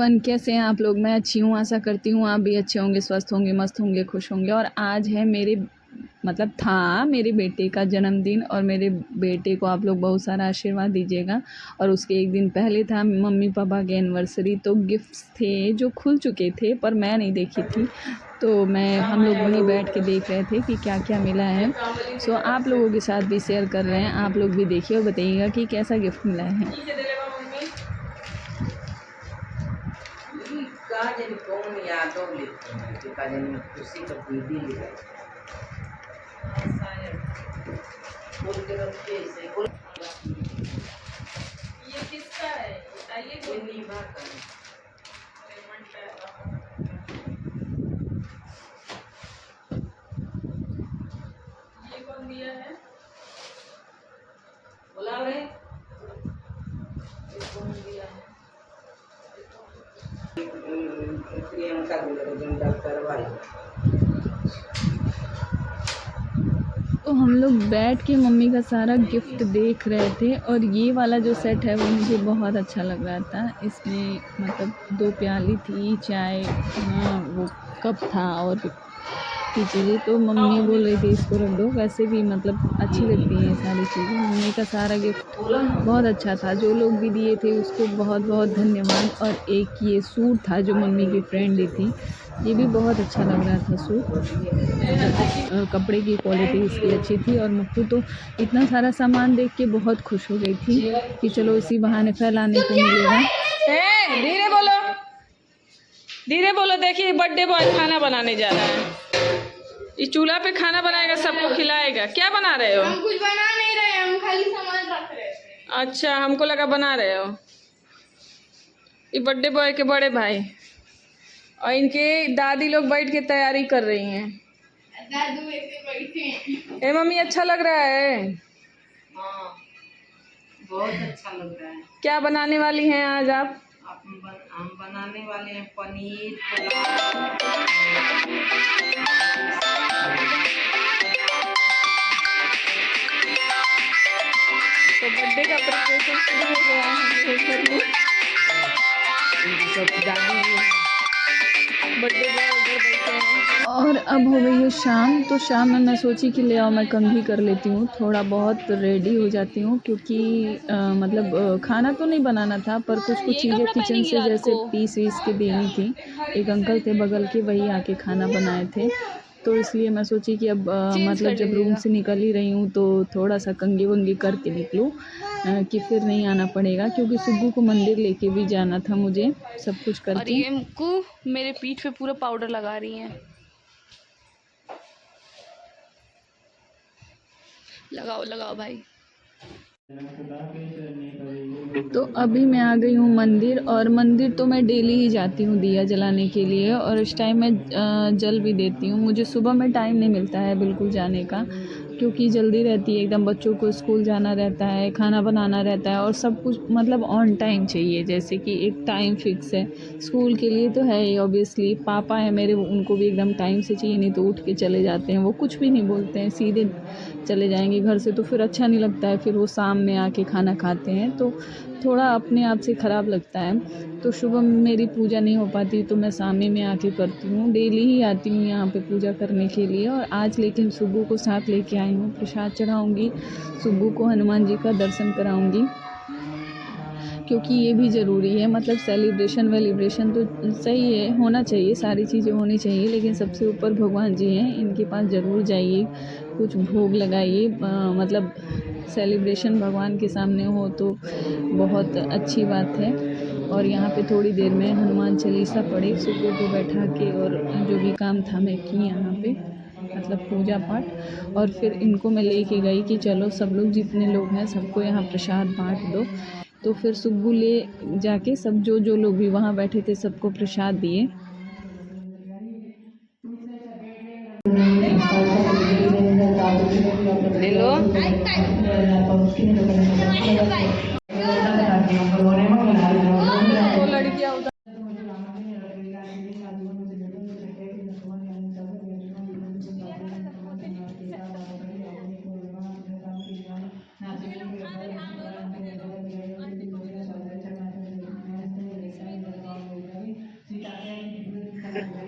Everyone, कैसे हैं आप लोग। मैं अच्छी हूँ, आशा करती हूँ आप भी अच्छे होंगे, स्वस्थ होंगे, मस्त होंगे, खुश होंगे। और आज है मेरे बेटे का जन्मदिन, और मेरे बेटे को आप लोग बहुत सारा आशीर्वाद दीजिएगा। और उसके एक दिन पहले था मम्मी पापा के एनिवर्सरी, तो गिफ्ट्स थे जो खुल चुके थे पर मैं नहीं देखी थी, तो हम लोग वहीं बैठ के देख रहे थे कि क्या क्या मिला है। सो आप लोगों के साथ भी शेयर कर रहे हैं, आप लोग भी देखिए और बताइएगा कि कैसा गिफ्ट मिला है। ये किसका है बताइए। ये कौन दिया है? बुलाओ रे। कौन दिया है? प्रियंका डॉक्टर भाई। तो हम लोग बैठ के मम्मी का सारा गिफ्ट देख रहे थे, और ये वाला जो सेट है वो मुझे बहुत अच्छा लग रहा था। इसमें मतलब 2 प्याली थी, चाय, वो कप था और की चीज़ें। तो मम्मी बोल रही थी इसको रख दो, वैसे भी मतलब अच्छी लगती हैं ये सारी चीज़ें। मम्मी का सारा गिफ्ट बहुत अच्छा था, जो लोग भी दिए थे उसको बहुत बहुत धन्यवाद। और एक ये सूट था जो मम्मी की फ्रेंड दी थी, ये भी बहुत अच्छा लग रहा था सूट। मतलब कपड़े की क्वालिटी इसकी अच्छी थी। और मुक्कू तो इतना सारा सामान देख के बहुत खुश हो गई थी कि चलो इसी बहाने फैलाने को मिलेगा। धीरे बोलो, धीरे बोलो। देखिए बर्थडे बॉय खाना बनाने जा रहा है। इस चूल्हा पे खाना बनाएगा, सबको खिलाएगा। क्या बना रहे हो? हम कुछ बना नहीं रहे, हम खाली सामान रख रहे हैं। अच्छा, हमको लगा बना रहे हो। ये बर्थडे बॉय के बड़े भाई और इनके दादी लोग बैठ के तैयारी कर रही हैं। दादू ऐसे बैठे हैं। ए मम्मी, अच्छा लग रहा है? हाँ, बहुत अच्छा लग रहा है। क्या बनाने वाली हैं आज आप? हम बनाने वाले हैं पनीर पुलाव। तो बर्थडे का प्रिपरेशन शुरू हो गया है। बर्थडे बॉय उधर बैठे हैं। और अब हो गई है शाम, तो शाम में मैं सोची कि ले आओ मैं कंघी कर लेती हूँ, थोड़ा बहुत रेडी हो जाती हूँ, क्योंकि खाना तो नहीं बनाना था पर कुछ चीज़ें किचन से जैसे पीस वीस के देनी थी। एक अंकल थे बगल के, वही आके खाना बनाए थे, तो इसलिए मैं सोची कि अब मतलब जब रूम से निकल ही रही हूँ तो थोड़ा सा कंघी वंगी करके निकलूँ, कि फिर नहीं आना पड़ेगा, क्योंकि सुग्गू को मंदिर लेके भी जाना था मुझे सब कुछ करके। और ये मुक्कू मेरे पीठ पे पूरा पाउडर लगा रही हैं। लगाओ लगाओ भाई। तो अभी मैं आ गई हूँ मंदिर, और मंदिर तो मैं डेली ही जाती हूँ दिया जलाने के लिए, और इस टाइम मैं जल भी देती हूँ। मुझे सुबह में टाइम नहीं मिलता है बिल्कुल जाने का, क्योंकि जल्दी रहती है एकदम, बच्चों को स्कूल जाना रहता है, खाना बनाना रहता है, और सब कुछ मतलब ऑन टाइम चाहिए, जैसे कि एक टाइम फिक्स है। स्कूल के लिए तो है ही ऑब्वियसली, पापा है मेरे, उनको भी एकदम टाइम से चाहिए, नहीं तो उठ के चले जाते हैं, वो कुछ भी नहीं बोलते हैं, सीधे चले जाएंगे घर से, तो फिर अच्छा नहीं लगता है। फिर वो शाम में आके खाना खाते हैं तो थोड़ा अपने आप से ख़राब लगता है। तो सुबह मेरी पूजा नहीं हो पाती, तो मैं शाम में आके करती हूँ। डेली ही आती हूँ यहाँ पे पूजा करने के लिए। और आज लेकिन सुब्बू को साथ लेके आई हूँ, प्रसाद चढ़ाऊँगी, सुब्बू को हनुमान जी का दर्शन कराऊँगी, क्योंकि ये भी ज़रूरी है। मतलब सेलिब्रेशन वेलिब्रेशन तो सही है, होना चाहिए, सारी चीज़ें होनी चाहिए, लेकिन सबसे ऊपर भगवान जी हैं, इनके पास ज़रूर जाइए, कुछ भोग लगाइए। मतलब सेलिब्रेशन भगवान के सामने हो तो बहुत अच्छी बात है। और यहाँ पे थोड़ी देर में हनुमान चालीसा पढ़ी, सुबह को बैठा के, और जो भी काम था मैं की यहाँ पे, मतलब पूजा पाठ। और फिर इनको मैं लेके गई कि चलो सब लोग जितने लोग हैं सबको यहाँ प्रसाद बांट दो। तो फिर सुब्बू ले जाके सब जो लोग भी वहाँ बैठे थे सबको प्रसाद दिए। ले लो। तो लड़कियां उधर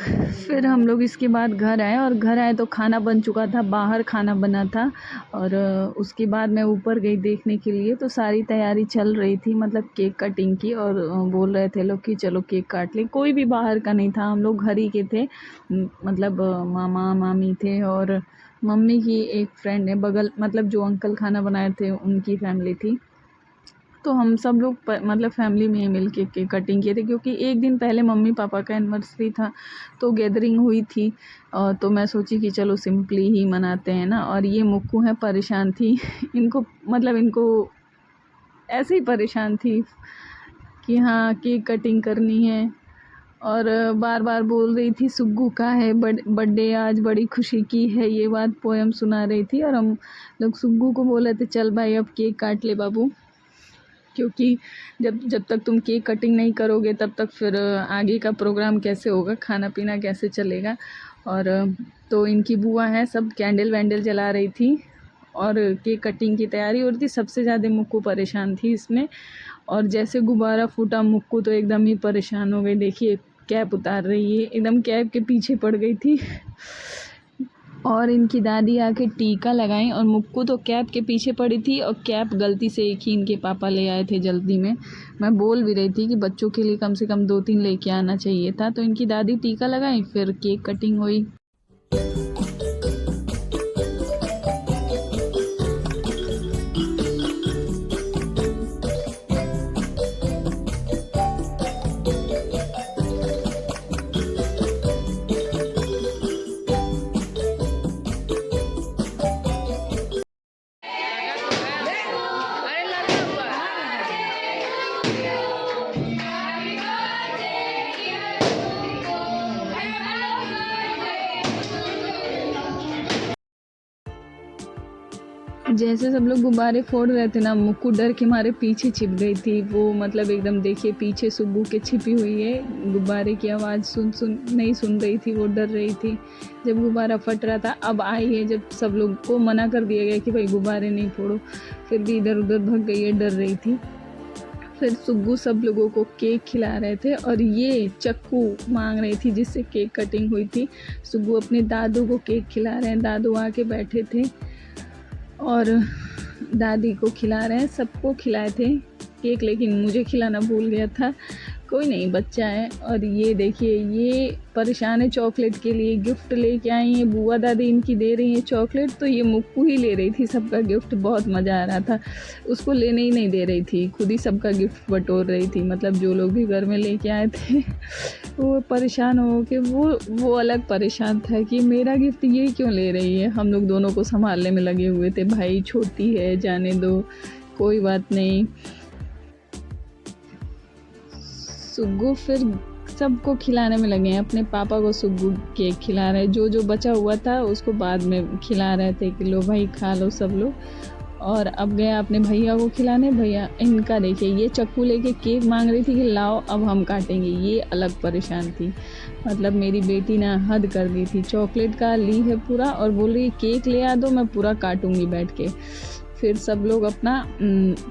फिर हम लोग इसके बाद घर आए, और घर आए तो खाना बन चुका था, बाहर खाना बना था। और उसके बाद मैं ऊपर गई देखने के लिए, तो सारी तैयारी चल रही थी, मतलब केक कटिंग की। और बोल रहे थे लोग कि चलो केक काट लें। कोई भी बाहर का नहीं था, हम लोग घर ही के थे। मतलब मामा मामी थे, और मम्मी की एक फ्रेंड है बगल, मतलब जो अंकल खाना बनाए थे उनकी फैमिली थी। तो हम सब लोग मतलब फैमिली में ही मिल के केक कटिंग किए थे, क्योंकि एक दिन पहले मम्मी पापा का एनिवर्सरी था, तो गैदरिंग हुई थी। तो मैं सोची कि चलो सिंपली ही मनाते हैं ना। और ये मुक्कू है, परेशान थी इनको, मतलब इनको ऐसे ही परेशान थी कि हाँ केक कटिंग करनी है। और बार बार बोल रही थी सुग्गू का है बर्थडे आज, बड़ी खुशी की है, ये बात पोयम सुना रही थी। और हम लोग सुग्गू को बोले थे चल भाई अब केक काट ले बाबू, क्योंकि जब तक तुम केक कटिंग नहीं करोगे तब तक फिर आगे का प्रोग्राम कैसे होगा, खाना पीना कैसे चलेगा। और तो इनकी बुआ हैं, सब कैंडल वैंडल जला रही थी और केक कटिंग की तैयारी हो रही थी। सबसे ज़्यादा मुक्कू परेशान थी इसमें, और जैसे गुब्बारा फूटा मुक्कू तो एकदम ही परेशान हो गई। देखिए कैप उतार रही है, एकदम कैप के पीछे पड़ गई थी। और इनकी दादी आके टीका लगाई, और मुक्कू तो कैप के पीछे पड़ी थी, और कैप गलती से एक ही इनके पापा ले आए थे जल्दी में। मैं बोल भी रही थी कि बच्चों के लिए कम से कम 2-3 लेके आना चाहिए था। तो इनकी दादी टीका लगाई, फिर केक कटिंग हुई। जैसे सब लोग गुब्बारे फोड़ रहे थे ना, मुक्कू डर के मारे पीछे छिप गई थी वो, मतलब एकदम देखिए पीछे सुग्गू के छिपी हुई है। गुब्बारे की आवाज़ नहीं सुन रही थी, वो डर रही थी जब गुब्बारा फट रहा था। अब आई है जब सब लोग को मना कर दिया गया कि भाई गुब्बारे नहीं फोड़ो, फिर भी इधर उधर भाग गई है, डर रही थी। फिर सुग्गू सब लोगों को केक खिला रहे थे, और ये चक्कू मांग रही थी जिससे केक कटिंग हुई थी। सुग्गू अपने दादू को केक खिला रहे हैं, दादू आके बैठे थे और दादी को खिला रहे हैं। सबको खिलाए थे केक, लेकिन मुझे खिलाना भूल गया था। कोई नहीं, बच्चा है। और ये देखिए ये परेशान है चॉकलेट के लिए, गिफ्ट लेके आई हैं, बुआ दादी इनकी दे रही हैं चॉकलेट, तो ये मुक्कू ही ले रही थी सबका गिफ्ट। बहुत मज़ा आ रहा था, उसको लेने ही नहीं दे रही थी, खुद ही सबका गिफ्ट बटोर रही थी। मतलब जो लोग भी घर में लेके आए थे वो परेशान हो के, वो अलग परेशान था कि मेरा गिफ्ट ये क्यों ले रही है। हम लोग दोनों को संभालने में लगे हुए थे, भाई छोटी है जाने दो, कोई बात नहीं। सुग्गू फिर सबको खिलाने में लगे हैं, अपने पापा को सुग्गू केक खिला रहे हैं, जो बचा हुआ था उसको बाद में खिला रहे थे कि लो भाई खा लो सब लोग। और अब गया अपने भैया को खिलाने। भैया इनका देखिए, ये चक्कू लेके केक मांग रही थी कि लाओ अब हम काटेंगे, ये अलग परेशान थी। मतलब मेरी बेटी ने हद कर दी थी, चॉकलेट का ली है पूरा और बोल रही है केक ले आ दो, मैं पूरा काटूंगी बैठ के। फिर सब लोग अपना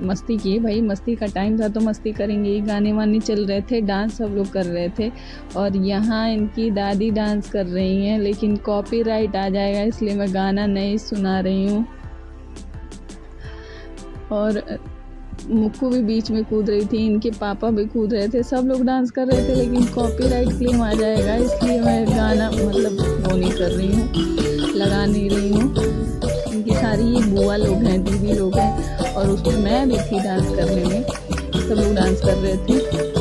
मस्ती किए, भाई मस्ती का टाइम था तो मस्ती करेंगे। गाने वाने चल रहे थे, डांस सब लोग कर रहे थे। और यहाँ इनकी दादी डांस कर रही हैं, लेकिन कॉपीराइट आ जाएगा इसलिए मैं गाना नहीं सुना रही हूँ। और मुक्कू भी बीच में कूद रही थी, इनके पापा भी कूद रहे थे, सब लोग डांस कर रहे थे, लेकिन कॉपीराइट क्लेम आ जाएगा इसलिए मैं गाना मतलब वो नहीं कर रही हूँ, लगा नहीं रही हूँ। इनकी सारी ये बुआ लोग हैं, दीदी लोग हैं, और उसमें मैं भी थी डांस करने में, सब लोग डांस कर रहे थे।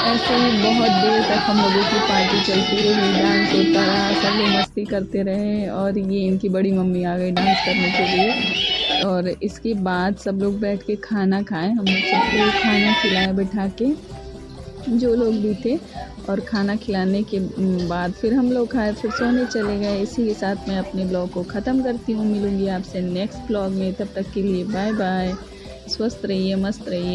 ऐसे ही बहुत देर तक हम लोगों की पार्टी चलती रही, डांस होता रहा, सब लोग मस्ती करते रहे। और ये इनकी बड़ी मम्मी आ गई डांस करने के लिए। और इसके बाद सब लोग बैठ के खाना खाएं, हम लोग सबको खाना खिलाए बैठा के। जो लोग भी थे, और खाना खिलाने के बाद फिर हम लोग खाए, फिर सोने चले गए। इसी के साथ मैं अपने ब्लॉग को ख़त्म करती हूँ। मिलूँगी आपसे नेक्स्ट ब्लॉग में, तब तक के लिए बाय बाय। स्वस्थ रहिए, मस्त रहिए।